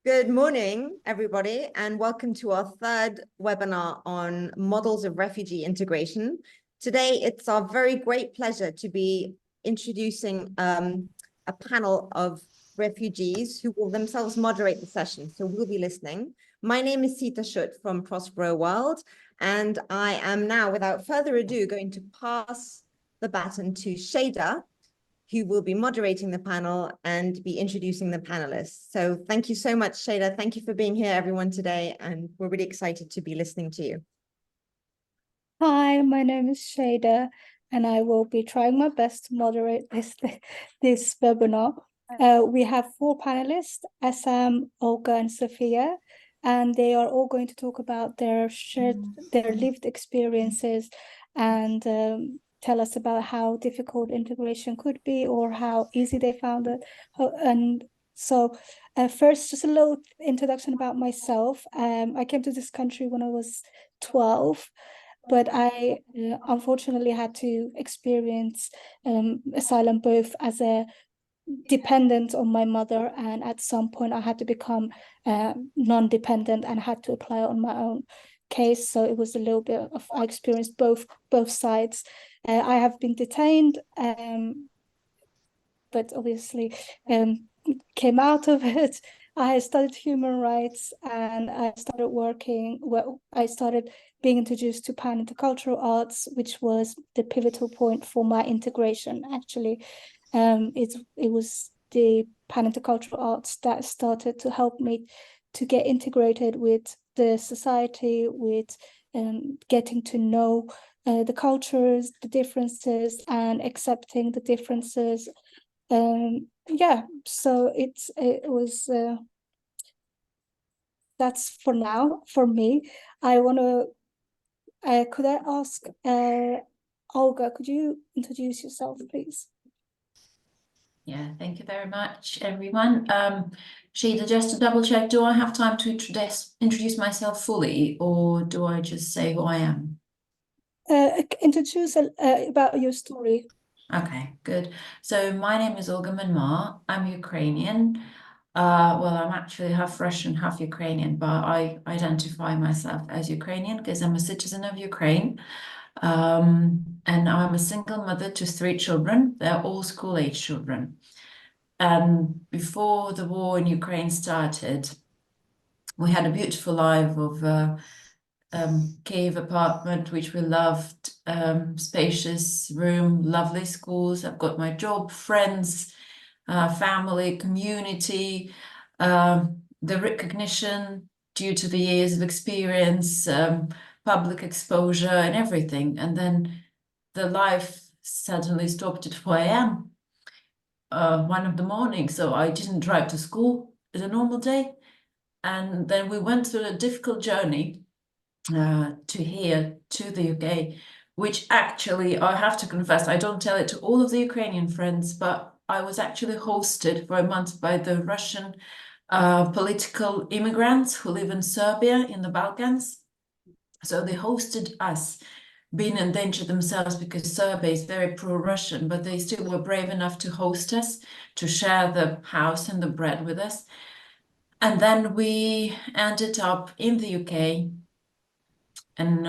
Good morning, everybody, and welcome to our third webinar on models of refugee integration. Today, it's our very great pleasure to be introducing a panel of refugees who will themselves moderate the session, so we'll be listening. My name is Sita Schutt from Prospero World, and I am now, without further ado, going to pass the baton to Shada, who will be moderating the panel and be introducing the panelists. So thank you so much, Shada. Thank you for being here, everyone, today. And we're really excited to be listening to you. Hi, my name is Shada, and I will be trying my best to moderate this webinar. We have four panelists, Assam, Olga, and Sophia, and they are all going to talk about their lived experiences and tell us about how difficult integration could be or how easy they found it. And so first, just a little introduction about myself. I came to this country when I was 12, but I unfortunately had to experience asylum both as a dependent on my mother, and at some point I had to become non-dependent and had to apply on my own case. So it was a little bit of, I experienced both sides. I have been detained, but obviously came out of it. I studied human rights and I started working. Well, I started being introduced to pan intercultural arts, which was the pivotal point for my integration. Actually, it was the pan intercultural arts that started to help me to get integrated with the society, with getting to know the cultures, the differences, and accepting the differences. Yeah, so it was that's for now for me. I want to could I ask Olga, could you introduce yourself, please? Yeah, thank you very much, everyone. Sheila, just to double check, do I have time to introduce myself fully, or do I just say who I am? Introduce about your story. Okay, good. So my name is Olga Manmar. I'm Ukrainian. Well, I'm actually half Russian, half Ukrainian, but I identify myself as Ukrainian because I'm a citizen of Ukraine. And I'm a single mother to 3 children. They're all school-age children. And before the war in Ukraine started, we had a beautiful life of cave apartment, which we loved, spacious room, lovely schools. I've got my job, friends, family, community, the recognition due to the years of experience, public exposure and everything. And then the life suddenly stopped at 4 a.m. One of the mornings. So I didn't drive to school as a normal day. And then we went through a difficult journey to here, to the UK, which actually, I have to confess, I don't tell it to all of the Ukrainian friends, but I was actually hosted for a month by the Russian political immigrants who live in Serbia, in the Balkans. So they hosted us, being in danger themselves because Serbia is very pro-Russian, but they still were brave enough to host us, to share the house and the bread with us. And then we ended up in the UK. And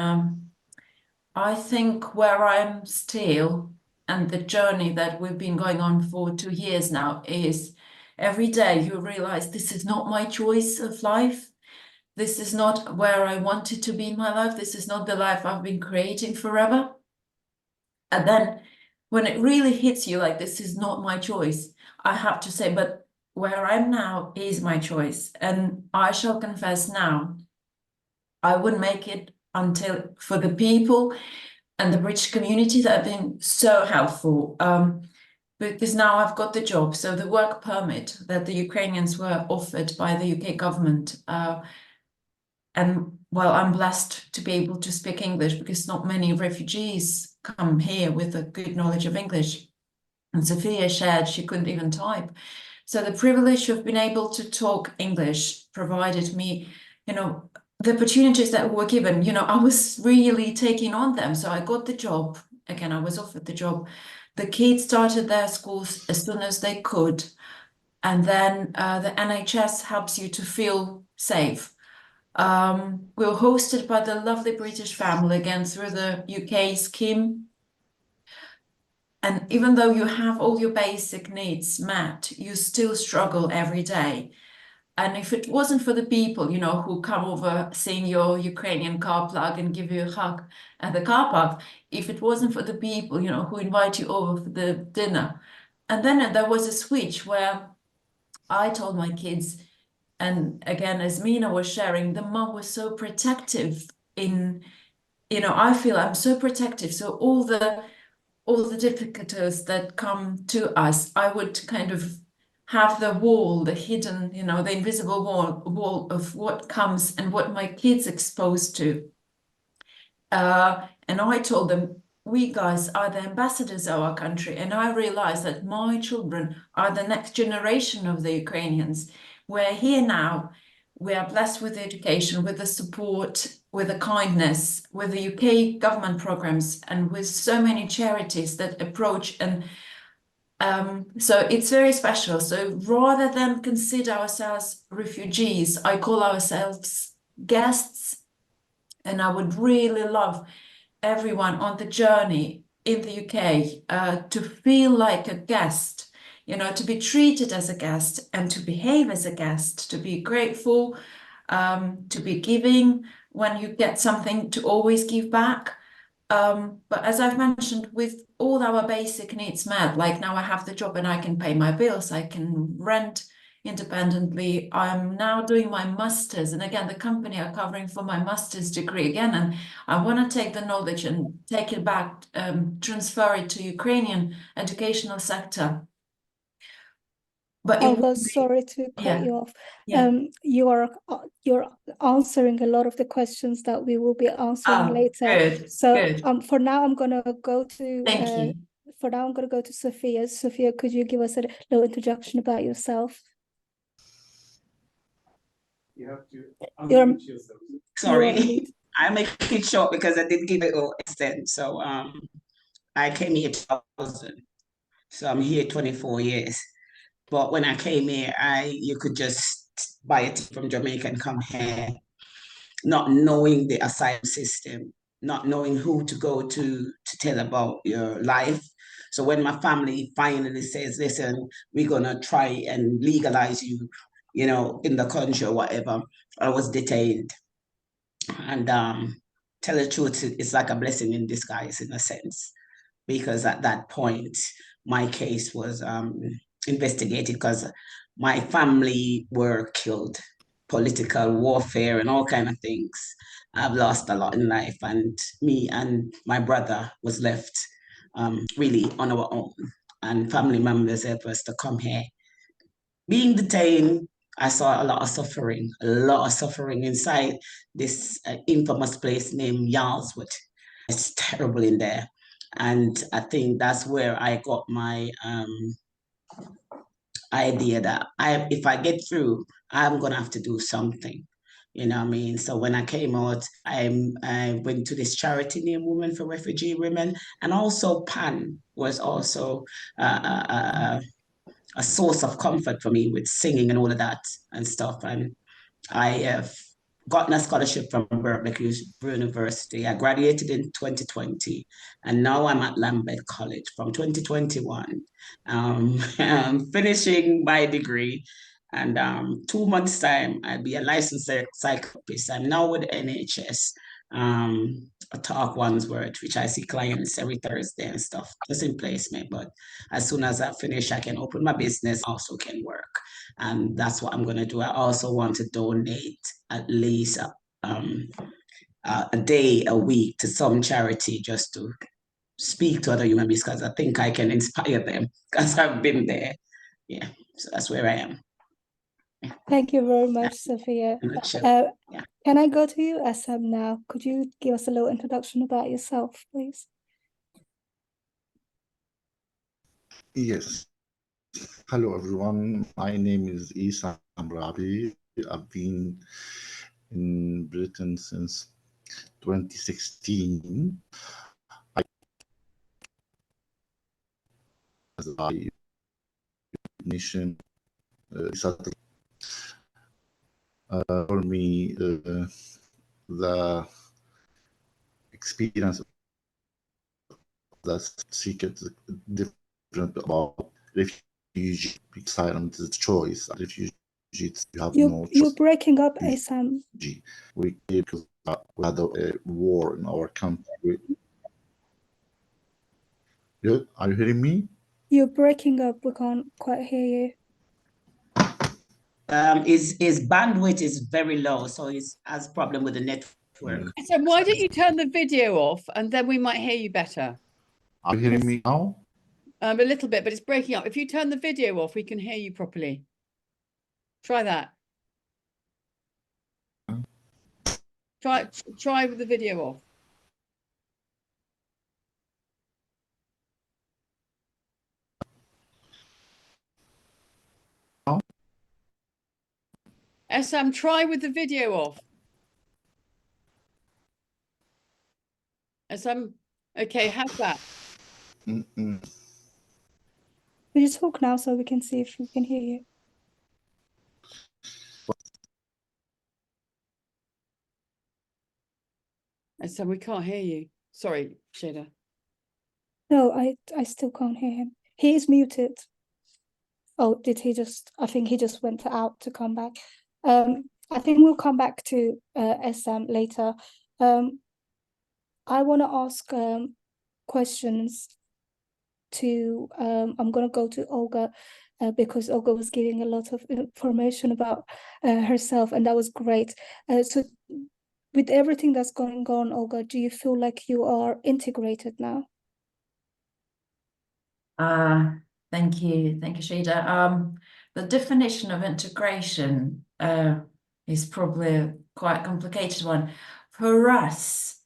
I think where I'm still, and the journey that we've been going on for 2 years now, is every day you realize this is not my choice of life. This is not where I wanted to be in my life. This is not the life I've been creating forever. And then when it really hits you like this is not my choice, I have to say, but where I'm now is my choice. And I shall confess now, I wouldn't make it until for the people and the British community that have been so helpful. Because now I've got the job. So the work permit that the Ukrainians were offered by the UK government, and well, I'm blessed to be able to speak English because not many refugees come here with a good knowledge of English. And Sophia shared she couldn't even type. So the privilege of being able to talk English provided me, the opportunities that were given, I was really taking on them. So I got the job. Again, I was offered the job. The kids started their schools as soon as they could. and then the NHS helps you to feel safe. We were hosted by the lovely British family again through the UK scheme. And even though you have all your basic needs met, you still struggle every day. And if it wasn't for the people, you know, who come over seeing your Ukrainian car plug and give you a hug at the car park, if it wasn't for the people, you know, who invite you over for the dinner. And then there was a switch where I told my kids, and again, as Mina was sharing, the mom was so protective in, you know, I feel I'm so protective. So all the difficulties that come to us, I would kind of have the wall, the hidden, you know, the invisible wall of what comes and what my kids exposed to. And I told them, we guys are the ambassadors of our country. And I realized that my children are the next generation of the Ukrainians. We're here now. We are blessed with education, with the support, with the kindness, with the UK government programs, and with so many charities that approach. And so it's very special. So rather than consider ourselves refugees, I call ourselves guests. And I would really love everyone on the journey in the UK to feel like a guest, you know, to be treated as a guest and to behave as a guest, to be grateful, to be giving when you get something, to always give back. But as I've mentioned, with all our basic needs met, like now I have the job and I can pay my bills, I can rent independently. I'm now doing my master's, and again, the company are covering for my master's degree again, and I want to take the knowledge and take it back, transfer it to Ukrainian educational sector. But it Olga, would be, sorry to cut yeah, you off. yeah. You're answering a lot of the questions that we will be answering later. Good, So good. for now I'm gonna go to Thank you. for now I'm gonna go to Sophia. Sophia, could you give us a little introduction about yourself? You have to You're- unmute yourself. Sorry. I make it short because I did give it all extent. So I came here 2000. So I'm here 24 years. But when I came here, you could just buy a ticket from Jamaica and come here, not knowing the asylum system, not knowing who to go to tell about your life. So when my family finally says, listen, we're gonna try and legalize you, you know, in the country or whatever, I was detained. And tell the truth, it's like a blessing in disguise in a sense, because at that point, my case was investigated because my family were killed, political warfare and all kind of things. I've lost a lot in life, and me and my brother was left really on our own. And family members helped us to come here. Being detained, I saw a lot of suffering inside this infamous place named Yarlswood. It's terrible in there. And I think that's where I got my idea that if I get through, I'm gonna have to do something. You know what I mean? So when I came out, I went to this charity named Women for Refugee Women, and also PAN was also a source of comfort for me with singing and all of that and stuff. And I have gotten a scholarship from Berkeley University. I graduated in 2020, and now I'm at Lambeth College from 2021. I'm finishing my degree, and 2 months' time, I'll be a licensed psychotherapist. I'm now with NHS. I talk Wandsworth, which I see clients every Thursday and stuff, just in placement. But as soon as I finish, I can open my business, also can work. And that's what I'm going to do. I also want to donate at least a day a week to some charity just to speak to other human beings, because I think I can inspire them because I've been there. Yeah, so that's where I am. Thank you very much, Sophia. Yeah. Can I go to you, SM, now? Could you give us a little introduction about yourself, please? Yes. Hello, everyone. My name is Isa Amrabi. I've been in Britain since 2016. As a mission For me, the experience that's secret different about refugee asylum is choice. Refugees, you have no You're choice. breaking up, Sam. We came because we had a war in our country. Are you hearing me? You're breaking up. We can't quite hear you. His bandwidth is very low, so he has problem with the network. So why don't you turn the video off and then we might hear you better? Are you hearing me now? A little bit, but it's breaking up. If you turn the video off, we can hear you properly. Try that. Try with the video off. Sam, try with the video off. Sam, okay, have that. Will you talk now so we can see if we can hear you? Sam, we can't hear you. Sorry, Shada. No, I still can't hear him. He is muted. Oh, did he just? I think he just went out to come back. I think we'll come back to SM later. I want to ask questions to I'm going to go to Olga because Olga was giving a lot of information about herself, and that was great. So with everything that's going on, Olga, do you feel like you are integrated now? Thank you, Shida. The definition of integration is probably a quite complicated one. For us,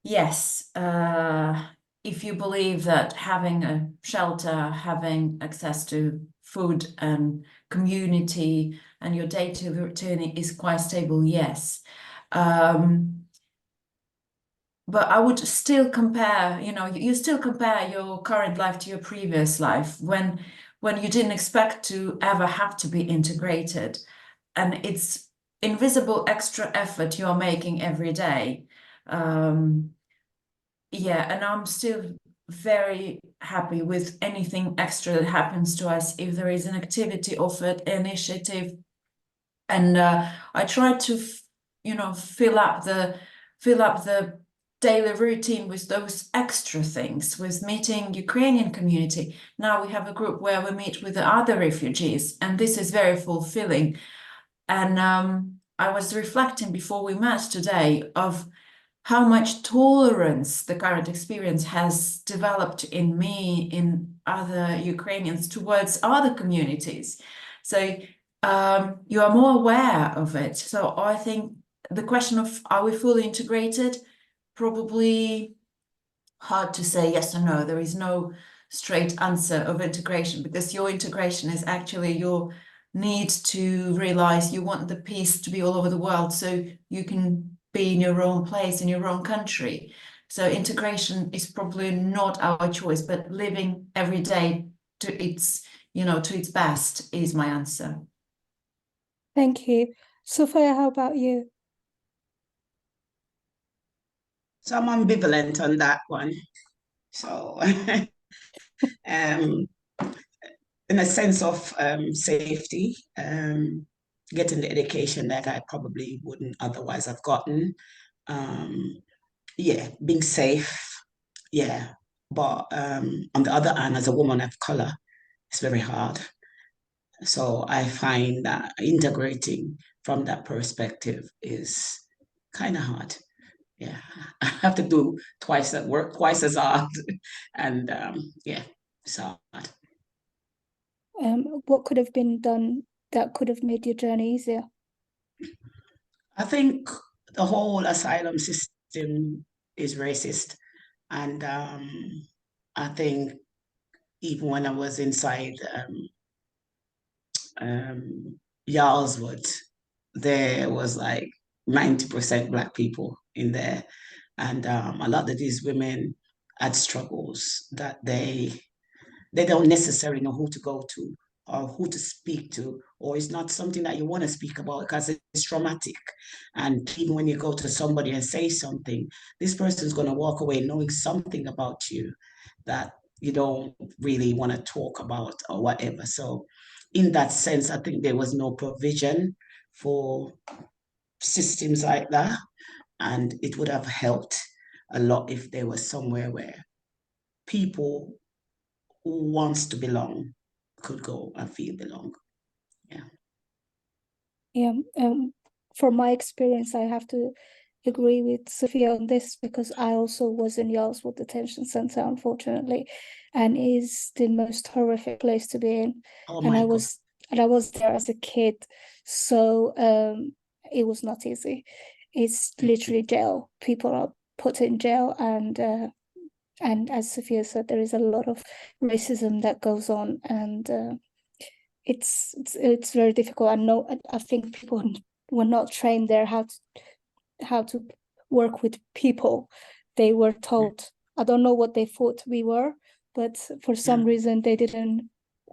yes, if you believe that having a shelter, having access to food and community and your day-to-day routine is quite stable, yes. But I would still compare, you still compare your current life to your previous life when you didn't expect to ever have to be integrated. And it's invisible extra effort you're making every day. Yeah, and I'm still very happy with anything extra that happens to us if there is an activity offered, initiative. And I try to, fill up the daily routine with those extra things, with meeting Ukrainian community. Now we have a group where we meet with the other refugees, and this is very fulfilling. And I was reflecting before we met today of how much tolerance the current experience has developed in me, in other Ukrainians towards other communities. So you are more aware of it. So I think the question of are we fully integrated? Probably hard to say yes or no. There is no straight answer of integration because your integration is actually your need to realize you want the peace to be all over the world so you can be in your own place, in your own country. So integration is probably not our choice, but living every day to its best is my answer. Thank you. Sophia, how about you? So I'm ambivalent on that one. So in a sense of safety, getting the education that I probably wouldn't otherwise have gotten. Yeah, being safe. Yeah. But on the other hand, as a woman of color, it's very hard. So I find that integrating from that perspective is kind of hard. Yeah, I have to do twice that work, twice as hard. And yeah, so hard. What could have been done that could have made your journey easier? I think the whole asylum system is racist. And I think even when I was inside Yarlswood, there was like 90% Black people in there. And a lot of these women had struggles that they don't necessarily know who to go to or who to speak to, or it's not something that you want to speak about because it's traumatic. And even when you go to somebody and say something, this person's going to walk away knowing something about you that you don't really want to talk about or whatever. So in that sense, I think there was no provision for systems like that. And it would have helped a lot if there was somewhere where people who wants to belong could go and feel belong. Yeah. Yeah, from my experience, I have to agree with Sophia on this because I also was in Yarlswood Detention Centre, unfortunately, and it is the most horrific place to be in. Oh And my I God. was there as a kid, so it was not easy. It's literally jail. People are put in jail, and as Sophia said, there is a lot of racism that goes on, and it's very difficult. I think people were not trained there how to work with people. They were told, I don't know what they thought we were, but for some reason they didn't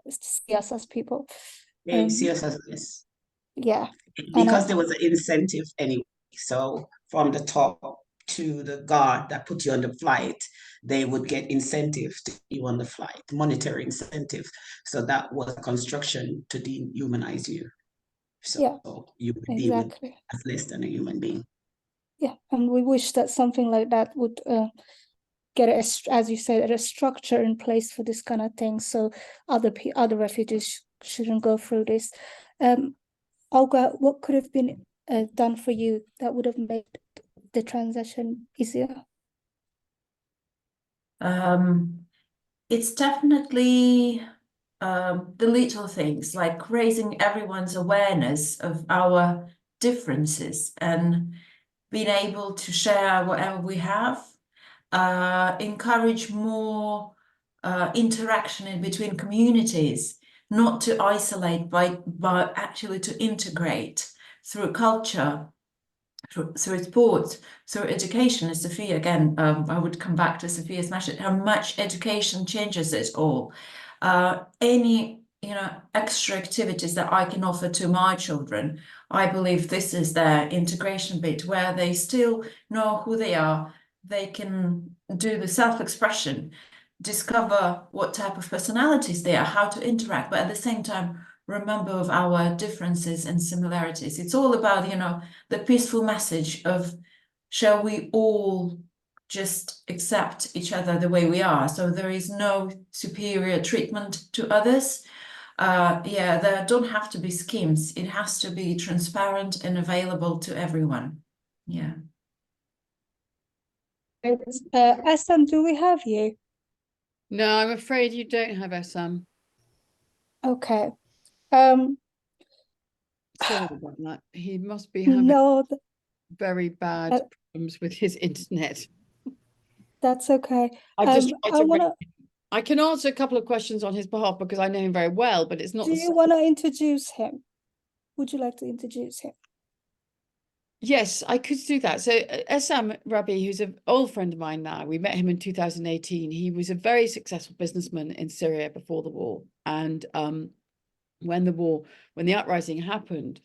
see us as people. They see us as this. Yeah. Because there was an incentive anyway. So from the top to the guard that put you on the flight, they would get incentive to get you on the flight, monetary incentive. So that was a construction to dehumanize you. So Yeah, you were deemed exactly. as less than a human being. Yeah, and we wish that something like that would get as you said, a structure in place for this kind of thing, so other refugees shouldn't go through this. Olga, what could have been done for you that would have made the transition easier? It's definitely the little things, like raising everyone's awareness of our differences and being able to share whatever we have, encourage more interaction in between communities, not to isolate, but actually to integrate through culture, through sports, through education. As Sophia, again, I would come back to Sophia's message, how much education changes it all. Any extra activities that I can offer to my children, I believe this is their integration bit where they still know who they are. They can do the self-expression, discover what type of personalities they are, how to interact, but at the same time remember of our differences and similarities. It's all about, the peaceful message of, shall we all just accept each other the way we are? So there is no superior treatment to others. There don't have to be schemes. It has to be transparent and available to everyone. Yeah. Sam, do we have you? No, I'm afraid you don't have SM. Okay. Sorry about that. He must be having No, very bad problems with his internet. that's okay. I can answer a couple of questions on his behalf because I know him very well, but it's not. Do you want to introduce him? Would you like to introduce him? Yes, I could do that. So Essam Rabi, who's an old friend of mine now, we met him in 2018. He was a very successful businessman in Syria before the war. And when the uprising happened,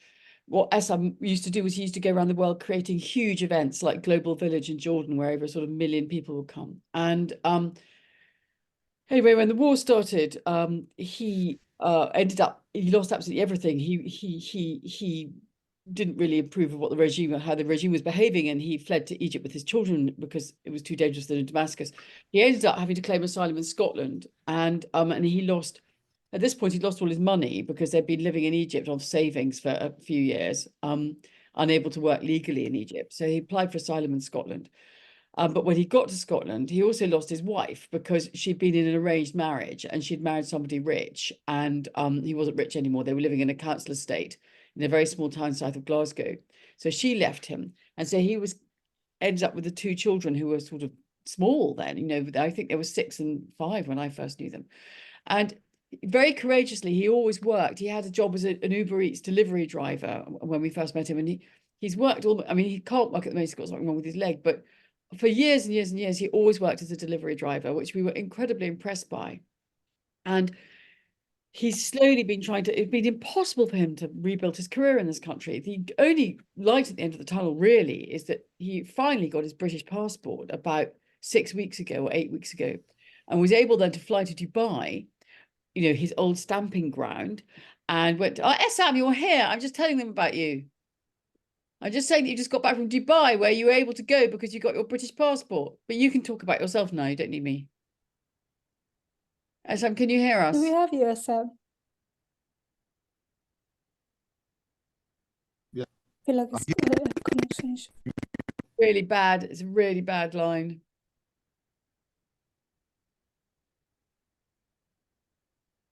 what Essam used to do was he used to go around the world creating huge events like Global Village in Jordan, where over sort of 1 million people would come. And anyway, when the war started, he lost absolutely everything. He didn't really approve of how the regime was behaving, and he fled to Egypt with his children because it was too dangerous in Damascus. He ended up having to claim asylum in Scotland, and he lost. At this point, he'd lost all his money because they'd been living in Egypt on savings for a few years, unable to work legally in Egypt. So he applied for asylum in Scotland. But when he got to Scotland, he also lost his wife because she'd been in an arranged marriage and she'd married somebody rich, and he wasn't rich anymore. They were living in a council estate in a very small town south of Glasgow. So she left him. And so he ended up with the 2 children who were sort of small then, I think they were 6 and 5 when I first knew them. And very courageously, he always worked. He had a job as an Uber Eats delivery driver when we first met him. And he's worked he can't work at the moment, he's got something wrong with his leg, but for years and years and years, he always worked as a delivery driver, which we were incredibly impressed by. And he's slowly been trying to, it's been impossible for him to rebuild his career in this country. The only light at the end of the tunnel really is that he finally got his British passport about 6 weeks ago or 8 weeks ago, and was able then to fly to Dubai, you know, his old stamping ground, and went to, oh, Sam, you're here. I'm just telling them about you. I'm just saying that you just got back from Dubai, where you were able to go because you got your British passport. But you can talk about yourself now. You don't need me. Sam, can you hear us? Do we have you, Sam? Yeah. I feel like it's a connection issue. Really bad. It's a really bad line.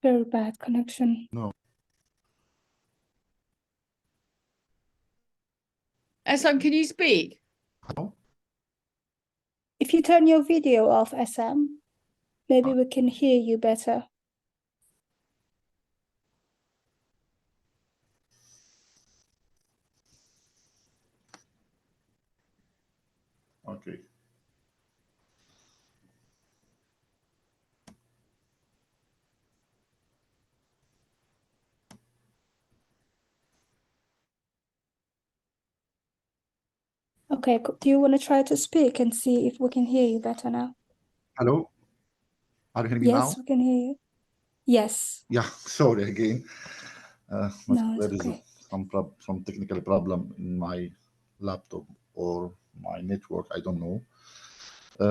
Very bad connection. No. Sam, can you speak? Hello? If you turn your video off, SM, maybe we can hear you better. Okay. Okay, do you want to try to speak and see if we can hear you better now? Hello? Are you hearing me now? Yes, we can hear you. Yes. Yeah, sorry again. No, it's there is okay. some technical problem in my laptop or my network. I don't know.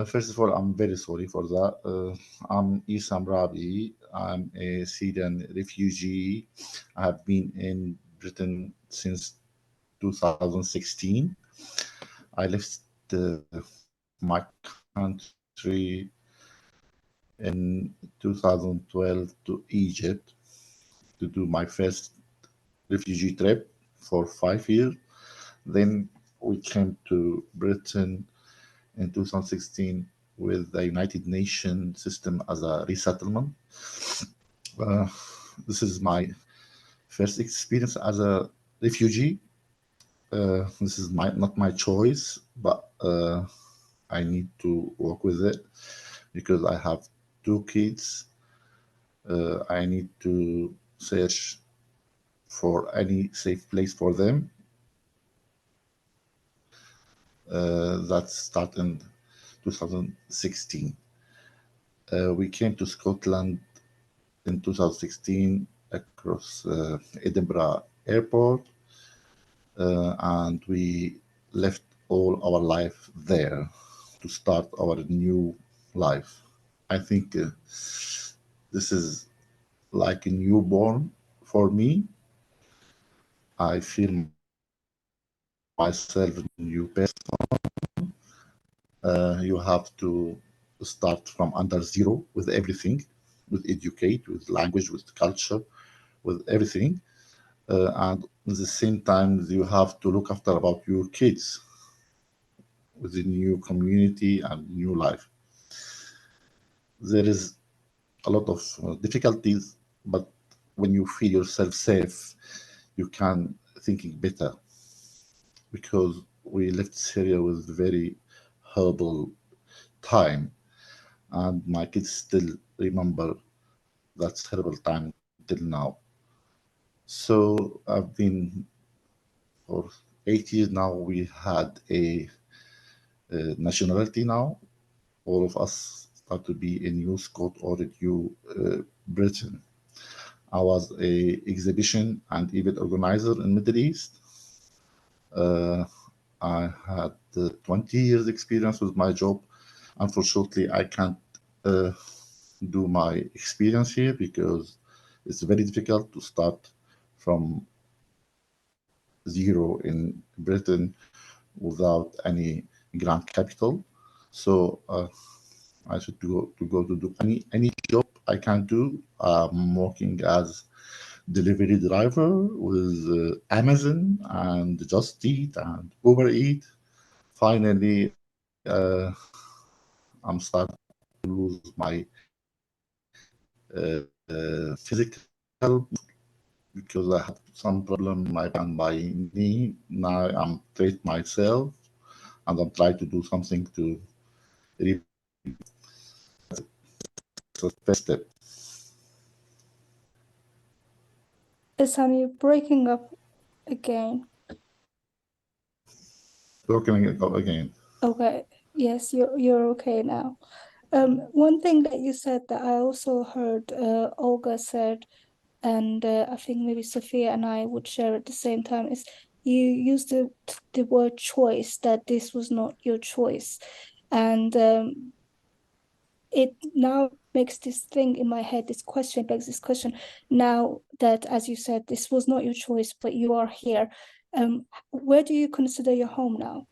First of all, I'm very sorry for that. I'm Isam Rabi. I'm a Syrian refugee. I have been in Britain since 2016. I left my country in 2012 to Egypt to do my first refugee trip for 5 years. Then we came to Britain in 2016 with the United Nations system as a resettlement. This is my first experience as a refugee. This is not my choice, but I need to work with it because I have 2 kids. I need to search for any safe place for them. That started in 2016. We came to Scotland in 2016 across Edinburgh Airport, and we left all our life there to start our new life. I think this is like a newborn for me. I feel myself a new person. You have to start from under zero with everything, with educate, with language, with culture, with everything. And at the same time, you have to look after about your kids with the new community and new life. There is a lot of difficulties, but when you feel yourself safe, you can thinking better, because we left Syria with very horrible time, and my kids still remember that terrible time till now. So I've been for 8 years now. We had a nationality now. All of us start to be a new Scot or a new Britain. I was a exhibition and event organizer in Middle East. I had 20 years experience with my job. Unfortunately, I can't do my experience here because it's very difficult to start from zero in Britain without any grant capital. So I should go to do any job I can do. I'm working as delivery driver with Amazon and Just Eat and Uber Eat. Finally, I'm starting to lose my physical, because I had some problem in my knee. Now I'm treat myself, and I'm trying to do something to the. 1st step. Sam, you're breaking up again. Broken again. Okay, yes, you're okay now. One thing that you said that I also heard Olga said, and I think maybe Sophia and I would share at the same time, is you used the word choice, that this was not your choice. And it now makes this thing in my head, this question begs this question, now that, as you said, this was not your choice, but you are here. Where do you consider your home now?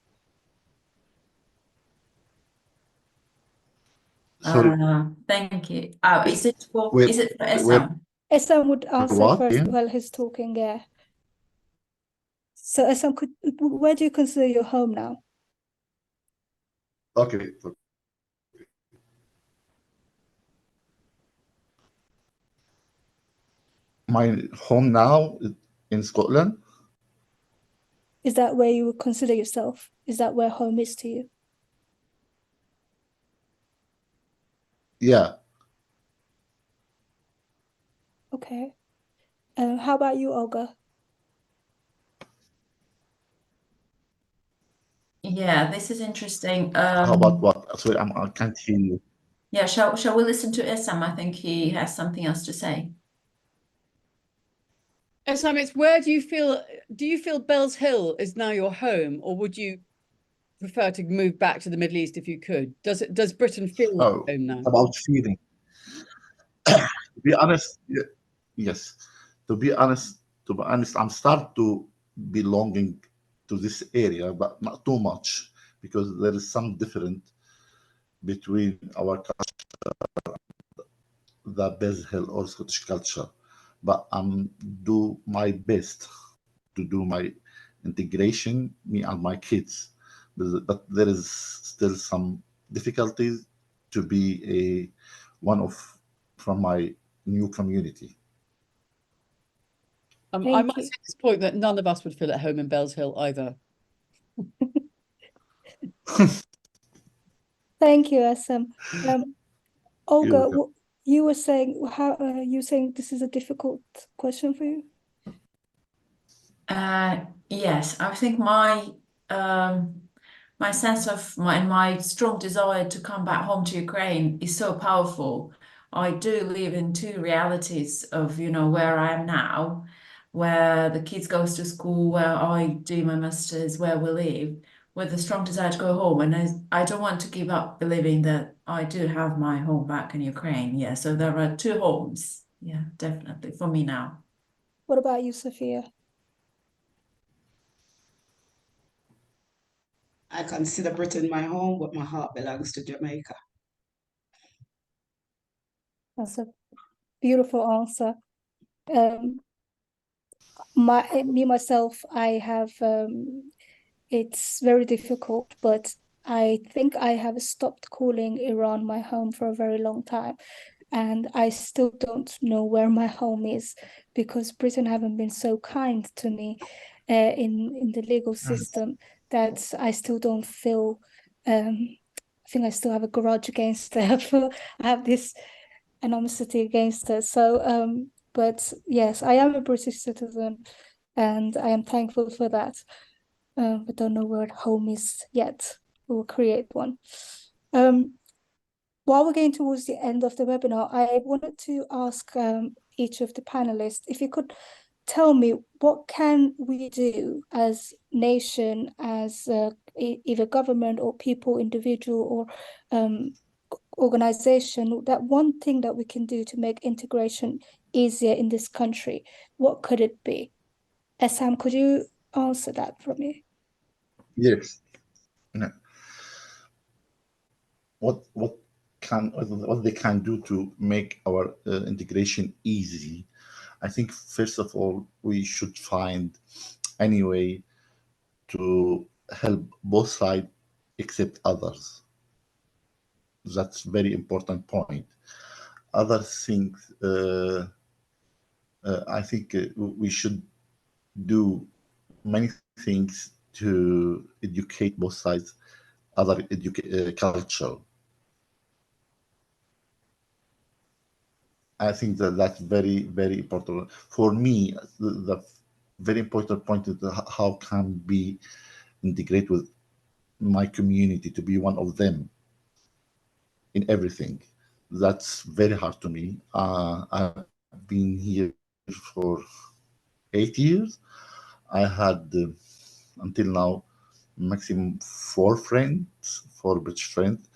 Sorry, Thank you. Is it for where Essam? Essam would answer what? first Yeah. while he's talking, yeah. So Essam, where do you consider your home now? Okay. My home now is in Scotland. Is that where you would consider yourself? Is that where home is to you? Yeah. Okay. How about you, Olga? Yeah, this is interesting. How about what? Sorry, I can't hear you. Yeah, shall we listen to Essam? I think he has something else to say. Sam, it's do you feel Bells Hill is now your home, or would you prefer to move back to the Middle East if you could? Does Britain feel like Oh, home now? it's about feeling. To be honest, yes. To be honest, I'm start to belonging to this area, but not too much because there is some different between our the Bez Hill or Scottish culture. But I'm do my best to do my integration, me and my kids. But there is still some difficulties to be a one of from my new community. I Thank might you. say at this point that none of us would feel at home in Bells Hill either. Thank you, Essam. Olga, You're you were saying you saying this is a difficult question for you? Yes, I think my sense of my strong desire to come back home to Ukraine is so powerful. I do live in two realities of, where I am now, where the kids goes to school, where I do my masters, where we live, with a strong desire to go home. And I don't want to give up believing that I do have my home back in Ukraine. Yeah, so there are two homes. Yeah, definitely for me now. What about you, Sophia? I consider Britain my home, but my heart belongs to Jamaica. That's a beautiful answer. Me myself, I have it's very difficult, but I think I have stopped calling Iran my home for a very long time. And I still don't know where my home is because Britain haven't been so kind to me in the legal system that I still don't feel I think I still have a grudge against it. I have this animosity against it. So but yes, I am a British citizen and I am thankful for that. But don't know where home is yet. We'll create one. While we're getting towards the end of the webinar, I wanted to ask each of the panelists if you could tell me what can we do as nation, as either government or people, individual or organization, that one thing that we can do to make integration easier in this country. What could it be? Essam, could you answer that for me? yes. No. What they can do to make our integration easy? I think first of all we should find any way to help both sides except others. That's very important point. Other things, I think we should do many things to educate both sides, other culture. I think that that's very, very important. For me, the very important point is how can we integrate with my community to be one of them in everything. That's very hard to me. I've been here for 8 years. I had until now maximum four best friends.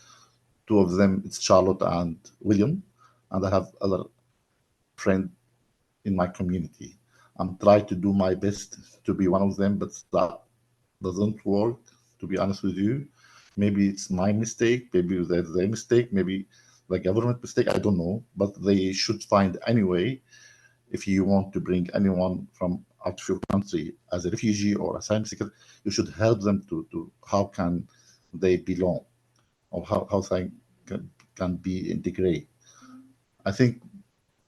Two of them it's Charlotte and William, and I have other friends in my community. I'm trying to do my best to be one of them, but that doesn't work, to be honest with you. Maybe it's my mistake, maybe that's their mistake, maybe the government mistake, I don't know, but they should find any way. If you want to bring anyone from out of your country as a refugee or asylum seeker, you should help them to how can they belong, or how they can be integrated. I think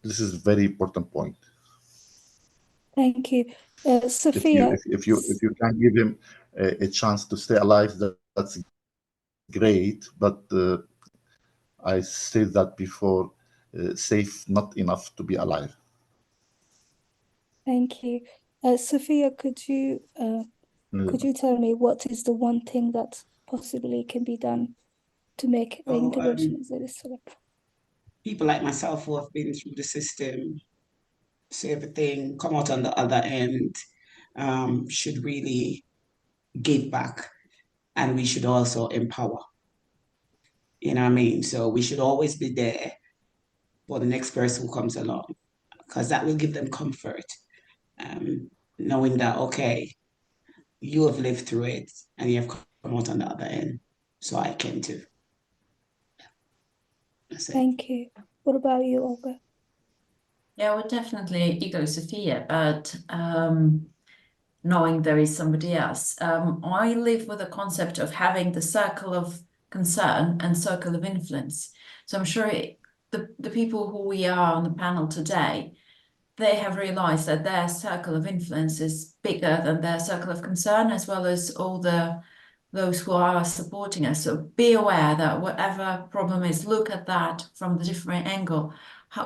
this is a very important point. Thank you. If Sophia, you can give him a chance to stay alive, that's great. But I said that before, safe not enough to be alive. thank you. Sophia, could you tell me what is the one thing that possibly can be done to make the Oh, integration easier? people like myself who have been through the system, so everything come out on the other end, should really give back, and we should also empower. You know what I mean? So we should always be there for the next person who comes along, because that will give them comfort, knowing that, okay, you have lived through it and you have come out on the other end, so I can too. That's it. Thank you. What about you, Olga? Yeah, I would definitely echo Sophia, but knowing there is somebody else. I live with the concept of having the circle of concern and circle of influence. So I'm sure the people who we are on the panel today, they have realized that their circle of influence is bigger than their circle of concern, as well as all those who are supporting us. So be aware that whatever problem is, look at that from the different angle.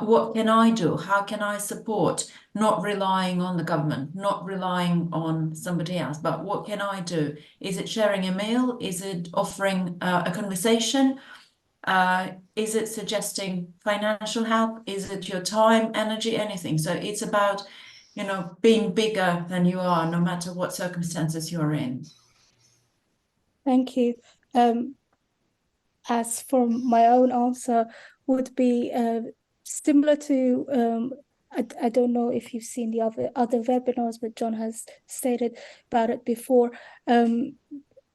What can I do? How can I support? Not relying on the government, not relying on somebody else, but what can I do? Is it sharing a meal? Is it offering a conversation? Is it suggesting financial help? Is it your time, energy, anything? So it's about, being bigger than you are, no matter what circumstances you're in. Thank you. As for my own answer, would be similar to I don't know if you've seen the other webinars, but John has stated about it before.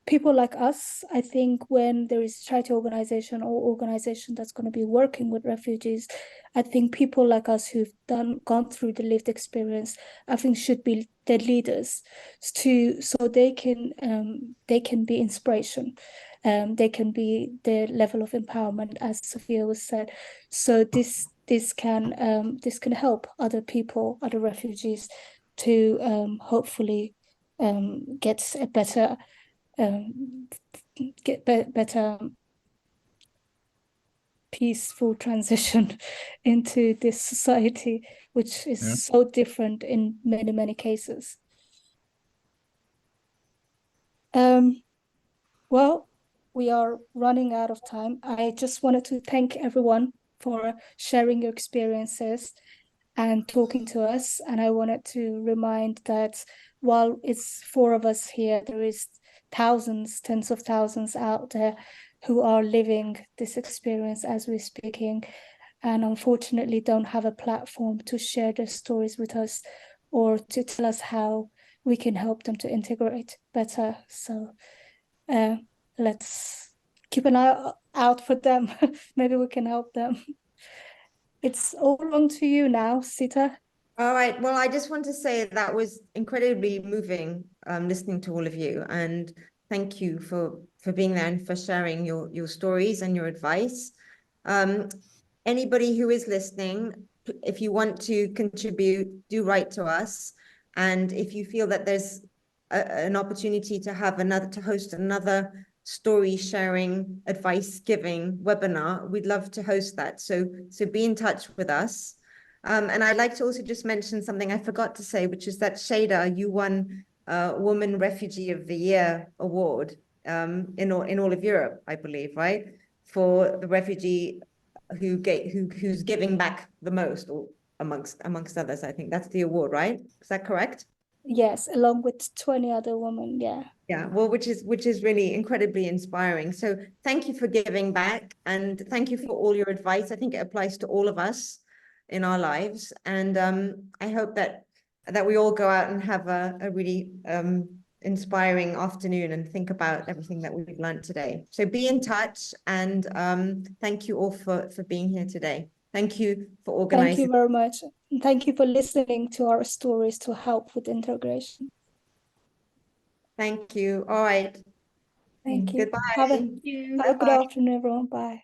People like us, I think, when there is a charity organization or organization that's going to be working with refugees, I think people like us who've gone through the lived experience, I think should be the leaders so they can be inspiration. They can be the level of empowerment, as Sophia was said. So this can help other people, other refugees, to hopefully get a better better peaceful transition into this society, which is so different in many cases. Well, we are running out of time. I just wanted to thank everyone for sharing your experiences and talking to us. And I wanted to remind that while it's 4 of us here, there is thousands, tens of thousands out there who are living this experience as we're speaking, and unfortunately don't have a platform to share their stories with us or to tell us how we can help them to integrate better. So let's keep an eye out for them. Maybe we can help them. It's all on to you now, Sita. All right. Well, I just want to say that was incredibly moving, listening to all of you, and thank you for being there and for sharing your stories and your advice. Anybody who is listening, if you want to contribute, do write to us, and if you feel that there's an opportunity to host another story sharing, advice giving webinar, we'd love to host that. So be in touch with us. And I'd like to also just mention something I forgot to say, which is that Shada, you won Woman Refugee of the Year award in all of Europe, I believe, right? For the refugee who's giving back the most, or amongst others. I think that's the award, right? Is that correct? Yes, along with 20 other women. Yeah. Yeah, well, which is really incredibly inspiring. So thank you for giving back, and thank you for all your advice. I think it applies to all of us in our lives. And I hope that we all go out and have a really inspiring afternoon and think about everything that we've learned today. So be in touch, and thank you all for being here today. Thank you for organizing. Thank you very much. And thank you for listening to our stories to help with integration. Thank you. All right. Thank you. Goodbye. Have a Thank you. good afternoon, everyone. Bye.